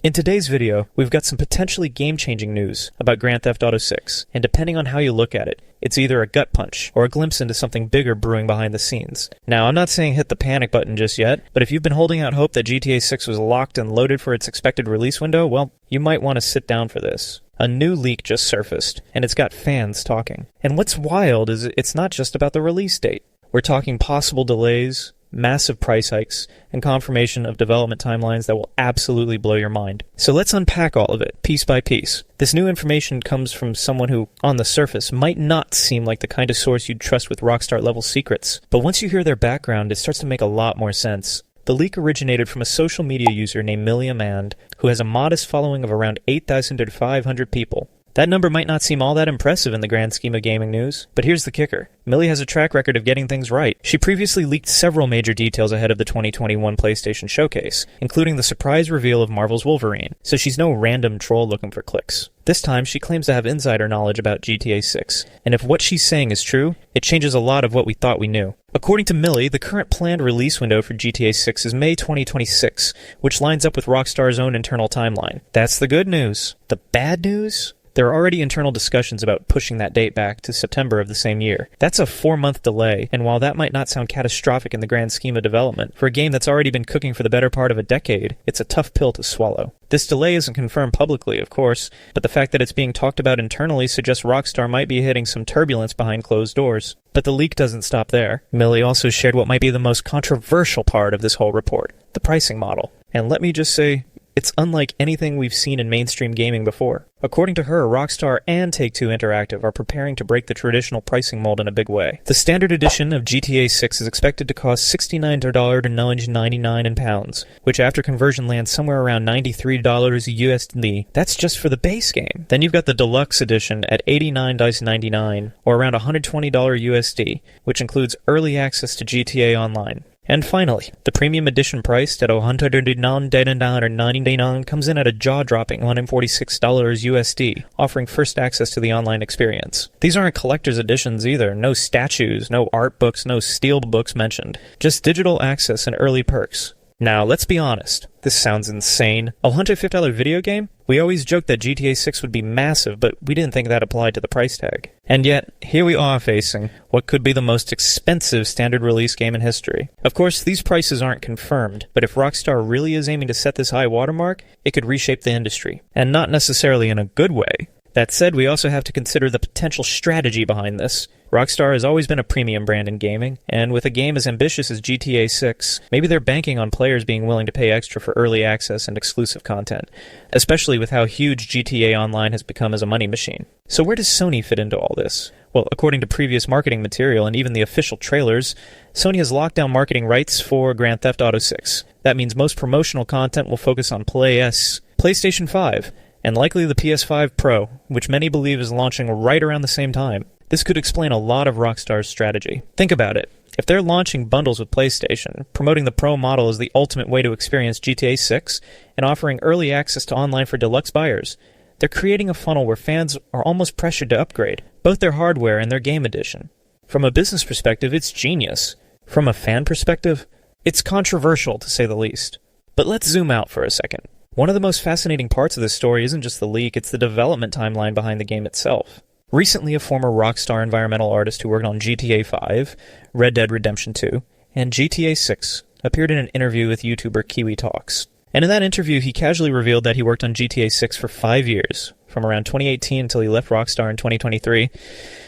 In today's video, we've got some potentially game-changing news about Grand Theft Auto 6, and depending on how you look at it, it's either a gut punch or a glimpse into something bigger brewing behind the scenes. Now, I'm not saying hit the panic button just yet, but if you've been holding out hope that GTA 6 was locked and loaded for its expected release window, well, you might want to sit down for this. A new leak just surfaced, and it's got fans talking. And what's wild is it's not just about the release date. We're talking possible delays, massive price hikes, and confirmation of development timelines that will absolutely blow your mind. So let's unpack all of it, piece by piece. This new information comes from someone who, on the surface, might not seem like the kind of source you'd trust with Rockstar-level secrets. But once you hear their background, it starts to make a lot more sense. The leak originated from a social media user named Millie Amand, who has a modest following of around 8,000 to 500 people. That number might not seem all that impressive in the grand scheme of gaming news, but here's the kicker. Millie has a track record of getting things right. She previously leaked several major details ahead of the 2021 PlayStation Showcase, including the surprise reveal of Marvel's Wolverine, so she's no random troll looking for clicks. This time, she claims to have insider knowledge about GTA 6, and if what she's saying is true, it changes a lot of what we thought we knew. According to Millie, the current planned release window for GTA 6 is May 2026, which lines up with Rockstar's own internal timeline. That's the good news. The bad news? There are already internal discussions about pushing that date back to September of the same year. That's a 4-month delay, and while that might not sound catastrophic in the grand scheme of development, for a game that's already been cooking for the better part of a decade, it's a tough pill to swallow. This delay isn't confirmed publicly, of course, but the fact that it's being talked about internally suggests Rockstar might be hitting some turbulence behind closed doors. But the leak doesn't stop there. Millie also shared what might be the most controversial part of this whole report, the pricing model. And let me just say, it's unlike anything we've seen in mainstream gaming before. According to her, Rockstar and Take-Two Interactive are preparing to break the traditional pricing mold in a big way. The standard edition of GTA 6 is expected to cost $69 to $99 in pounds, which after conversion lands somewhere around $93 USD. That's just for the base game. Then you've got the deluxe edition at $89.99, or around $120 USD, which includes early access to GTA Online. And finally, the premium edition priced at $199 comes in at a jaw-dropping $146 USD, offering first access to the online experience. These aren't collector's editions either, no statues, no art books, no steel books mentioned, just digital access and early perks. Now, let's be honest, this sounds insane. A $150 video game? We always joked that GTA 6 would be massive, but we didn't think that applied to the price tag. And yet, here we are facing what could be the most expensive standard release game in history. Of course, these prices aren't confirmed, but if Rockstar really is aiming to set this high watermark, it could reshape the industry. And not necessarily in a good way. That said, we also have to consider the potential strategy behind this. Rockstar has always been a premium brand in gaming, and with a game as ambitious as GTA 6, maybe they're banking on players being willing to pay extra for early access and exclusive content, especially with how huge GTA Online has become as a money machine. So where does Sony fit into all this? Well, according to previous marketing material and even the official trailers, Sony has locked down marketing rights for Grand Theft Auto 6. That means most promotional content will focus on PlayStation 5, and likely the PS5 Pro, which many believe is launching right around the same time. This could explain a lot of Rockstar's strategy. Think about it. If they're launching bundles with PlayStation, promoting the Pro model as the ultimate way to experience GTA 6, and offering early access to online for deluxe buyers, they're creating a funnel where fans are almost pressured to upgrade, both their hardware and their game edition. From a business perspective, it's genius. From a fan perspective, it's controversial, to say the least. But let's zoom out for a second. One of the most fascinating parts of this story isn't just the leak, it's the development timeline behind the game itself. Recently, a former Rockstar environmental artist who worked on GTA 5, Red Dead Redemption 2, and GTA 6 appeared in an interview with YouTuber Kiwi Talks. And in that interview, he casually revealed that he worked on GTA 6 for 5 years, from around 2018 until he left Rockstar in 2023.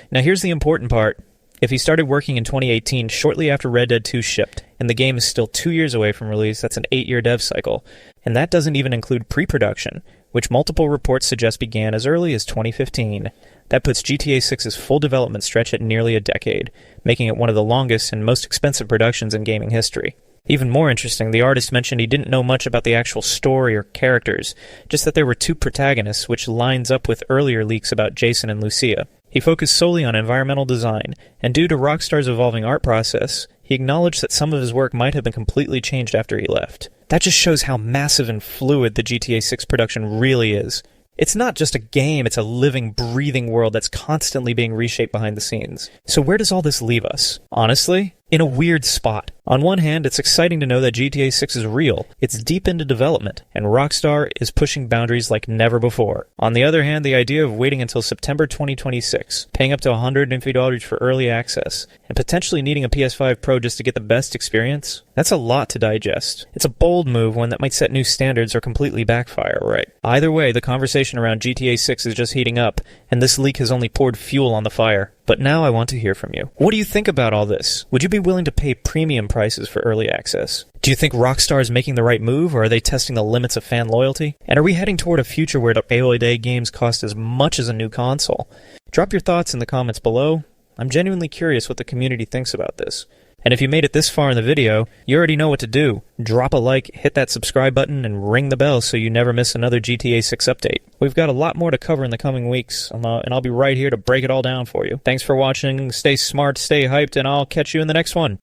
Now here's the important part. If he started working in 2018, shortly after Red Dead 2 shipped, and the game is still 2 years away from release, that's an 8-year dev cycle. And that doesn't even include pre-production, which multiple reports suggest began as early as 2015. That puts GTA 6's full development stretch at nearly a decade, making it one of the longest and most expensive productions in gaming history. Even more interesting, the artist mentioned he didn't know much about the actual story or characters, just that there were 2 protagonists, which lines up with earlier leaks about Jason and Lucia. He focused solely on environmental design, and due to Rockstar's evolving art process, he acknowledged that some of his work might have been completely changed after he left. That just shows how massive and fluid the GTA 6 production really is. It's not just a game, it's a living, breathing world that's constantly being reshaped behind the scenes. So where does all this leave us? Honestly, in a weird spot. On one hand, it's exciting to know that GTA 6 is real, it's deep into development, and Rockstar is pushing boundaries like never before. On the other hand, the idea of waiting until September 2026, paying up to $150 for early access, and potentially needing a PS5 Pro just to get the best experience, that's a lot to digest. It's a bold move, one that might set new standards or completely backfire, right? Either way, the conversation around GTA 6 is just heating up, and this leak has only poured fuel on the fire. But now I want to hear from you. What do you think about all this? Would you be willing to pay premium prices for early access? Do you think Rockstar is making the right move, or are they testing the limits of fan loyalty? And are we heading toward a future where AAA games cost as much as a new console? Drop your thoughts in the comments below. I'm genuinely curious what the community thinks about this. And if you made it this far in the video, you already know what to do. Drop a like, hit that subscribe button, and ring the bell so you never miss another GTA 6 update. We've got a lot more to cover in the coming weeks, and I'll be right here to break it all down for you. Thanks for watching, stay smart, stay hyped, and I'll catch you in the next one.